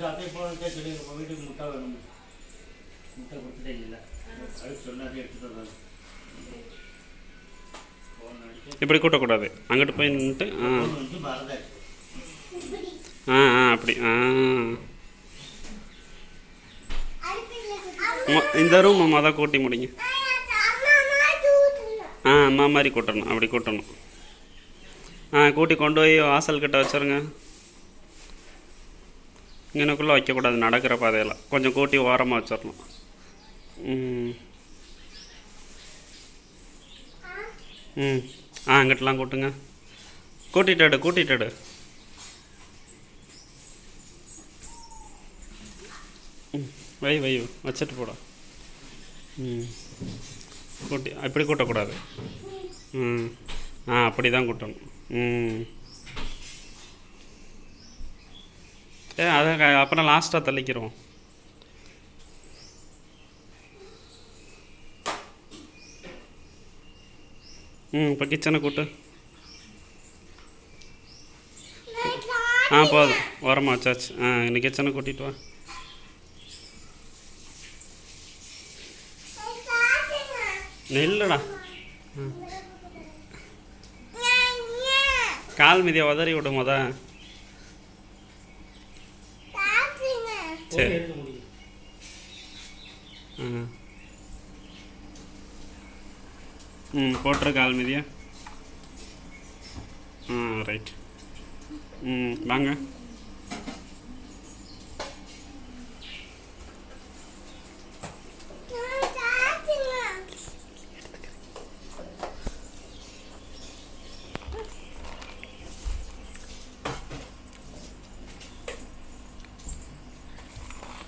சாப்பிட்டு இப்போ சொல்லி உங்கள் வீட்டுக்கு முட்டை வேணும், முட்டை கொடுத்துட்டே இல்லை அதுக்கு சொன்னாதே எடுத்துகிட்டு வந்தாங்க. இப்படி கூட்டக்கூடாது, அங்கிட்டு போய் நின்றுட்டு வந்து மறந்தாச்சு. அப்படி இந்த ரூம் மொதல் கூட்டி முடிங்க. அம்மா மாதிரி கூட்டணும், அப்படி கூட்டணும். கூட்டி கொண்டு போய் வாசல் கிட்ட வச்சுருங்க. இங்கனக்குள்ளே வைக்கக்கூடாது, நடக்கிற பாதையெல்லாம் கொஞ்சம் கூட்டி ஓரமாக வச்சிடணும். அங்கிட்டலாம் கூட்டுங்க. கூட்டிட்டு வை வச்சுட்டு போட. கூட்டி இப்படி கூட்டக்கூடாது. அப்படி தான் கூட்டணும். அதை அப்புறம் லாஸ்ட்டாக தள்ளிக்கிறோம். இப்போ கிச்சனை கூட்டு. போதும், ஓரமாக வச்சாச்சு. இன்னைக்கு கிச்சனை கூட்டிகிட்டு வா. இல்லைடா, கால் மிதியை உதறி விடும் முத. சரி. போட்டுற கால் மிதியா. ரைட். வாங்க.